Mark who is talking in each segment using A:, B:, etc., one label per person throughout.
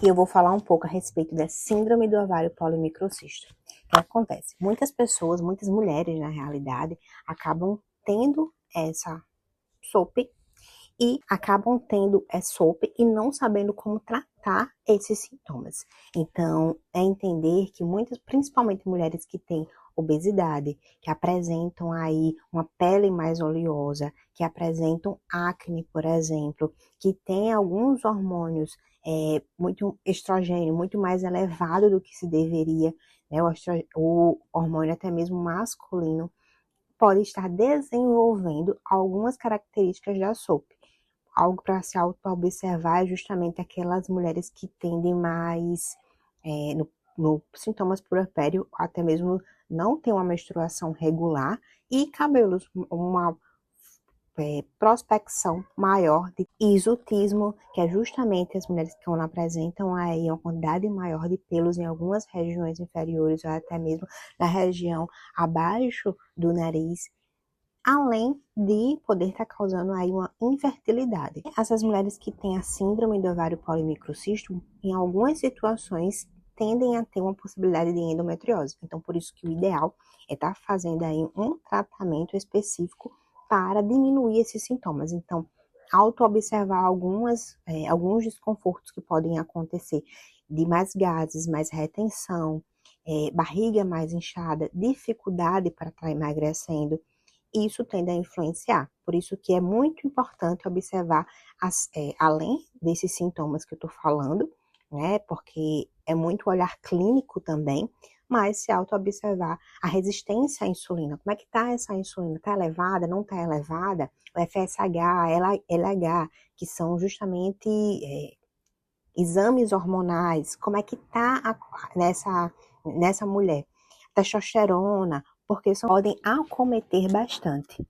A: E eu vou falar um pouco a respeito da síndrome do ovário polimicrocisto. O que acontece? Muitas pessoas, muitas mulheres na realidade, acabam tendo essa SOP e acabam tendo SOP e não sabendo como tratar esses sintomas. Então, é entender que muitas, principalmente mulheres que têm obesidade, que apresentam aí uma pele mais oleosa, que apresentam acne, por exemplo, que têm alguns hormônios muito estrogênio, muito mais elevado do que se deveria, né? O hormônio até mesmo masculino pode estar desenvolvendo algumas características da SOP. Algo para se auto-observar é justamente aquelas mulheres que tendem mais no sintomas puerpério, até mesmo não ter uma menstruação regular e cabelos, uma prospecção maior de hirsutismo, que é justamente as mulheres que não apresentam aí uma quantidade maior de pelos em algumas regiões inferiores ou até mesmo na região abaixo do nariz, além de poder estar causando aí uma infertilidade. Essas mulheres que têm a síndrome do ovário polimicrocisto, em algumas situações, tendem a ter uma possibilidade de endometriose. Então, por isso que o ideal é estar fazendo aí um tratamento específico para diminuir esses sintomas. Então, auto-observar alguns desconfortos que podem acontecer, de mais gases, mais retenção, barriga mais inchada, dificuldade para estar emagrecendo, isso tende a influenciar. Por isso que é muito importante observar, além desses sintomas que eu estou falando, né? Porque é muito olhar clínico também, mas se auto-observar a resistência à insulina. Como é que está essa insulina? Está elevada? Não está elevada? O FSH, LH, que são justamente exames hormonais. Como é que está nessa mulher? Testosterona, porque isso podem acometer bastante.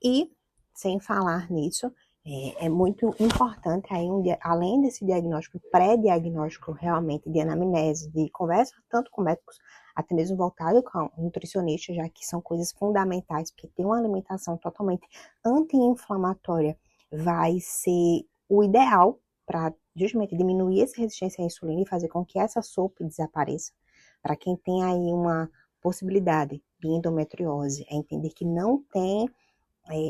A: E, sem falar nisso, é muito importante aí, além desse diagnóstico, pré-diagnóstico realmente de anamnese, de conversa, tanto com médicos, até mesmo voltado com nutricionistas, já que são coisas fundamentais, porque ter uma alimentação totalmente anti-inflamatória vai ser o ideal para justamente diminuir essa resistência à insulina e fazer com que essa SOP desapareça. Para quem tem aí uma possibilidade de endometriose, é entender que não tem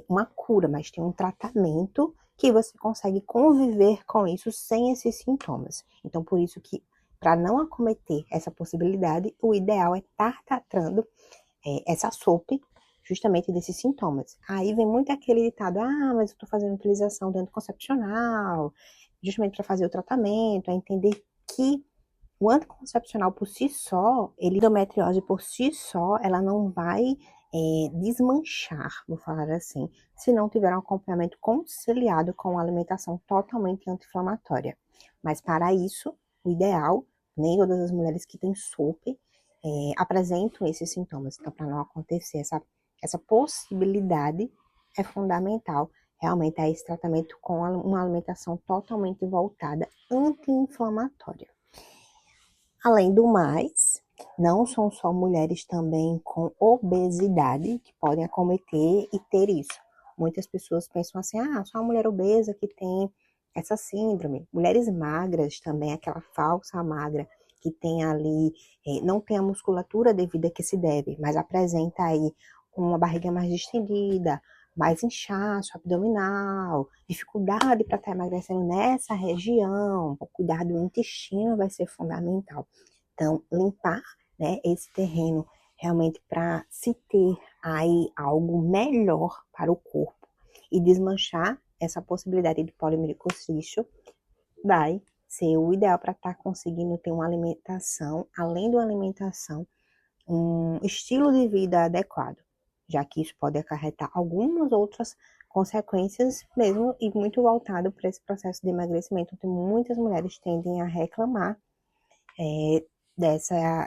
A: uma cura, mas tem um tratamento que você consegue conviver com isso sem esses sintomas. Então, por isso que, para não acometer essa possibilidade, o ideal é estar tratando essa SOP justamente desses sintomas. Aí vem muito aquele ditado, mas eu estou fazendo utilização do anticoncepcional, justamente para fazer o tratamento, é entender que o anticoncepcional por si só, endometriose por si só, ela não vai desmanchar, vou falar assim, se não tiver um acompanhamento conciliado com uma alimentação totalmente anti-inflamatória. Mas para isso, o ideal, nem todas as mulheres que têm SOP apresentam esses sintomas. Então, para não acontecer essa possibilidade, é fundamental realmente esse tratamento com uma alimentação totalmente voltada anti-inflamatória. Além do mais, não são só mulheres também com obesidade que podem acometer e ter isso. Muitas pessoas pensam assim, só uma mulher obesa que tem essa síndrome. Mulheres magras também, aquela falsa magra que tem ali, não tem a musculatura devida que se deve, mas apresenta aí uma barriga mais distendida, mais inchaço abdominal, dificuldade para estar emagrecendo nessa região. O cuidado do intestino vai ser fundamental. Então, limpar, né, esse terreno realmente para se ter aí algo melhor para o corpo e desmanchar essa possibilidade de polimicrocístio vai ser o ideal para estar conseguindo ter uma alimentação, além da alimentação, um estilo de vida adequado, já que isso pode acarretar algumas outras consequências mesmo e muito voltado para esse processo de emagrecimento. Então, muitas mulheres tendem a reclamar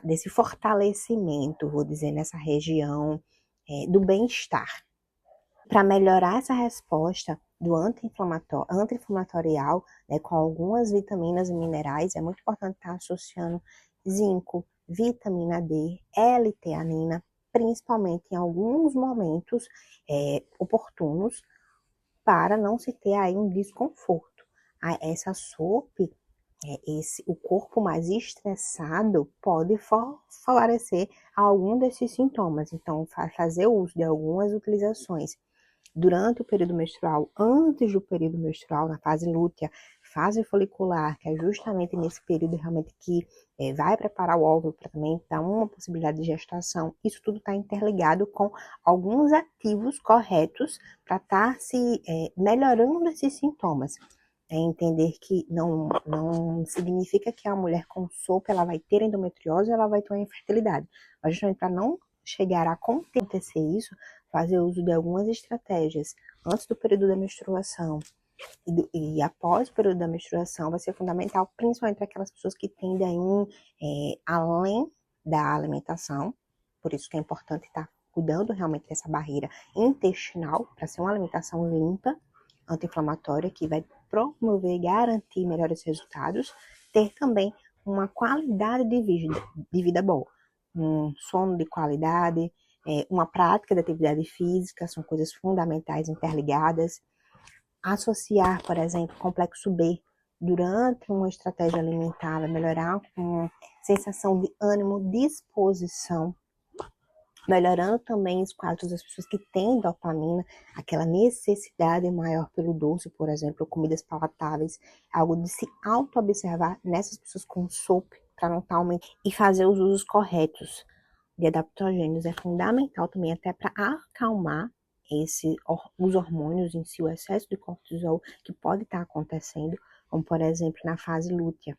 A: desse fortalecimento, vou dizer, nessa região do bem-estar. Para melhorar essa resposta do anti-inflamatorial, né, com algumas vitaminas e minerais, é muito importante estar associando zinco, vitamina D, L-teanina, principalmente em alguns momentos oportunos, para não se ter aí um desconforto. Essa SOP, o corpo mais estressado pode favorecer algum desses sintomas. Então, fazer uso de algumas utilizações durante o período menstrual, antes do período menstrual, na fase lútea, fase folicular, que é justamente nesse período realmente que vai preparar o óvulo para também dar uma possibilidade de gestação. Isso tudo está interligado com alguns ativos corretos para estar se melhorando esses sintomas. É entender que não significa que a mulher com SOP ela vai ter endometriose, ela vai ter uma infertilidade. Mas justamente para não chegar a acontecer isso, fazer uso de algumas estratégias antes do período da menstruação e após o período da menstruação vai ser fundamental, principalmente para aquelas pessoas que tendem além da alimentação. Por isso que é importante estar cuidando realmente dessa barreira intestinal para ser uma alimentação limpa, anti-inflamatória, que vai promover e garantir melhores resultados. Ter também uma qualidade de vida boa, um sono de qualidade, uma prática de atividade física, são coisas fundamentais interligadas. Associar, por exemplo, complexo B durante uma estratégia alimentar vai melhorar com sensação de ânimo, disposição, melhorando também os quadros das pessoas que têm dopamina, aquela necessidade maior pelo doce, por exemplo, comidas palatáveis, algo de se auto-observar nessas pessoas com SOP, para não estar aumentando, e fazer os usos corretos de adaptogênios é fundamental também até para acalmar os hormônios em si, o excesso de cortisol que pode estar acontecendo, como por exemplo na fase lútea,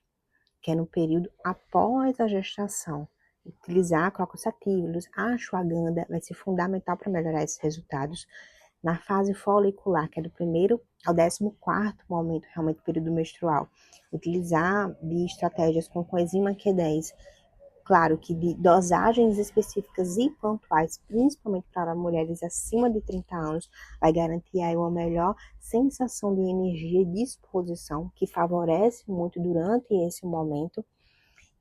A: que é no período após a gestação. Utilizar crocossatíbulos, a ashwagandha vai ser fundamental para melhorar esses resultados. Na fase folicular, que é do primeiro ao 14º momento, realmente período menstrual, utilizar de estratégias com coenzima Q10, claro que de dosagens específicas e pontuais, principalmente para mulheres acima de 30 anos, vai garantir aí uma melhor sensação de energia e disposição, que favorece muito durante esse momento.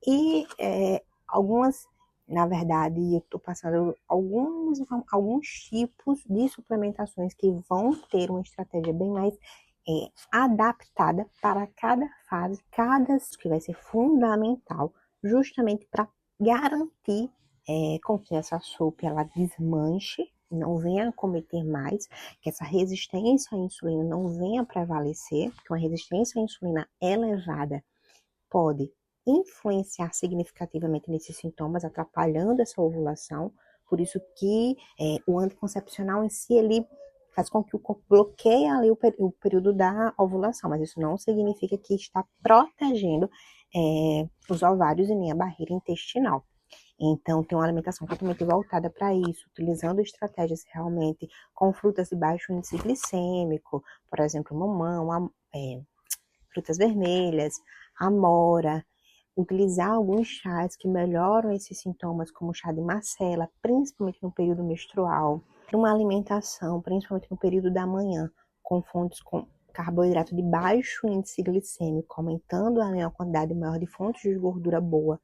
A: E na verdade, eu estou passando alguns tipos de suplementações que vão ter uma estratégia bem mais adaptada para cada fase, que vai ser fundamental, justamente para garantir com que essa sopa ela desmanche, não venha a cometer mais, que essa resistência à insulina não venha a prevalecer, porque uma resistência à insulina elevada pode influenciar significativamente nesses sintomas, atrapalhando essa ovulação. Por isso que o anticoncepcional em si, ele faz com que o corpo bloqueie ali o período da ovulação, mas isso não significa que está protegendo os ovários e nem a barreira intestinal. Então, tem uma alimentação totalmente voltada para isso, utilizando estratégias realmente com frutas de baixo índice glicêmico, por exemplo, mamão, frutas vermelhas, amora, utilizar alguns chás que melhoram esses sintomas, como o chá de macela, principalmente no período menstrual, uma alimentação, principalmente no período da manhã, com fontes com carboidrato de baixo índice glicêmico, aumentando a quantidade maior de fontes de gordura boa,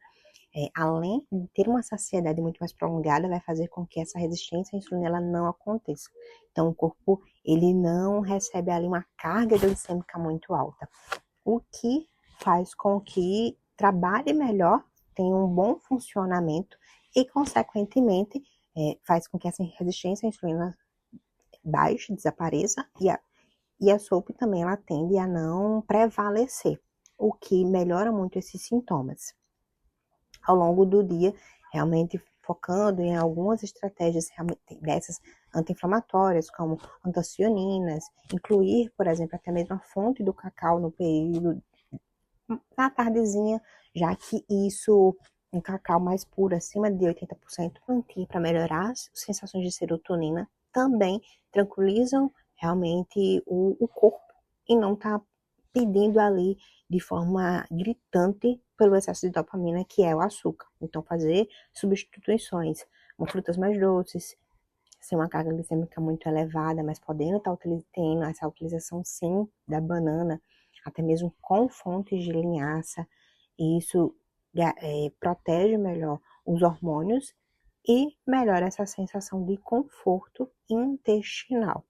A: além de ter uma saciedade muito mais prolongada, vai fazer com que essa resistência à insulina ela não aconteça. Então, o corpo ele não recebe ali uma carga glicêmica muito alta, o que faz com que trabalhe melhor, tenha um bom funcionamento e, consequentemente, faz com que essa resistência à insulina baixe, desapareça e a SOP também ela tende a não prevalecer, o que melhora muito esses sintomas. Ao longo do dia, realmente focando em algumas estratégias dessas anti-inflamatórias, como antocianinas, incluir, por exemplo, até mesmo a fonte do cacau no período na tardezinha, já que isso, um cacau mais puro, acima de 80%, para melhorar as sensações de serotonina, também tranquilizam realmente o corpo e não tá pedindo ali de forma gritante pelo excesso de dopamina, que é o açúcar. Então, fazer substituições com frutas mais doces, sem uma carga glicêmica muito elevada, mas podendo estar tendo essa utilização, sim, da banana, até mesmo com fontes de linhaça, e isso protege melhor os hormônios e melhora essa sensação de conforto intestinal.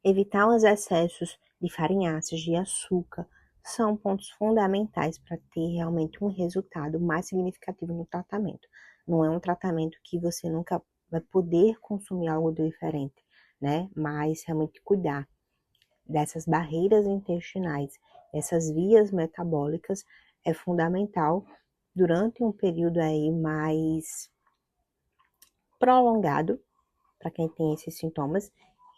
A: Evitar os excessos de farinháceos, de açúcar, são pontos fundamentais para ter realmente um resultado mais significativo no tratamento. Não é um tratamento que você nunca vai poder consumir algo diferente, né? Mas realmente cuidar dessas barreiras intestinais, essas vias metabólicas, é fundamental durante um período aí mais prolongado para quem tem esses sintomas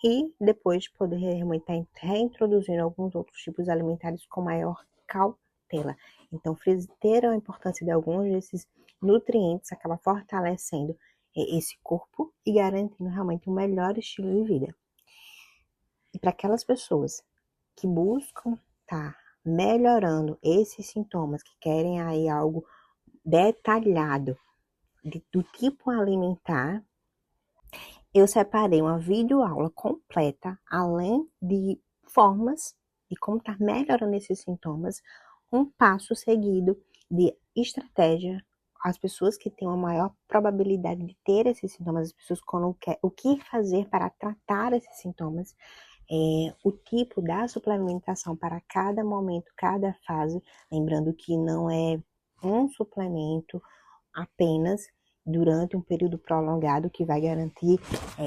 A: e depois poder realmente estar reintroduzindo alguns outros tipos alimentares com maior cautela. Então, ter a importância de alguns desses nutrientes acaba fortalecendo esse corpo e garantindo realmente um melhor estilo de vida. E para aquelas pessoas que buscam estar melhorando esses sintomas, que querem aí algo detalhado do tipo alimentar, eu separei uma videoaula completa, além de formas de como estar melhorando esses sintomas, um passo seguido de estratégia. As pessoas que têm uma maior probabilidade de ter esses sintomas, as pessoas quando o que fazer para tratar esses sintomas, o tipo da suplementação para cada momento, cada fase, lembrando que não é um suplemento apenas durante um período prolongado que vai garantir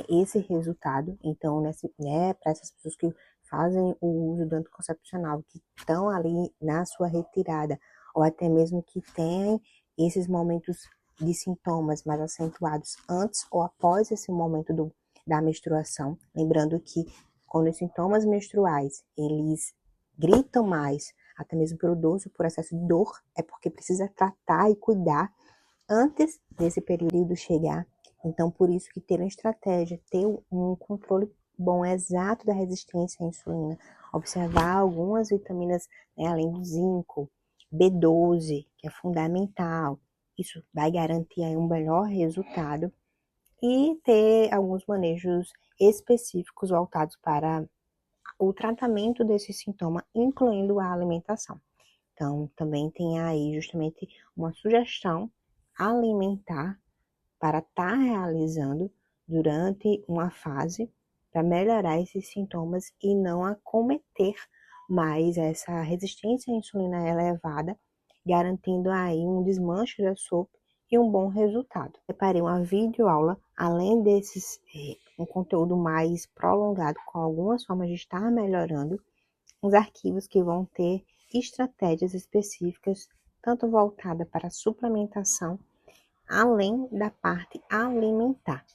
A: esse resultado. Então, para essas pessoas que fazem o uso do anticoncepcional, que estão ali na sua retirada, ou até mesmo que têm esses momentos de sintomas mais acentuados antes ou após esse momento da menstruação, lembrando que quando os sintomas menstruais, eles gritam mais, até mesmo pelo por excesso de dor, é porque precisa tratar e cuidar antes desse período chegar. Então, por isso que ter uma estratégia, ter um controle bom, exato da resistência à insulina, observar algumas vitaminas, né, além do zinco, B12, que é fundamental, isso vai garantir aí um melhor resultado, e ter alguns manejos específicos voltados para o tratamento desse sintoma, incluindo a alimentação. Então, também tem aí justamente uma sugestão alimentar para estar realizando durante uma fase para melhorar esses sintomas e não acometer mais essa resistência à insulina elevada, garantindo aí um desmanche da SOP e um bom resultado. Preparei uma videoaula, além desses, um conteúdo mais prolongado com algumas formas de estar melhorando, uns arquivos que vão ter estratégias específicas, tanto voltada para a suplementação, além da parte alimentar.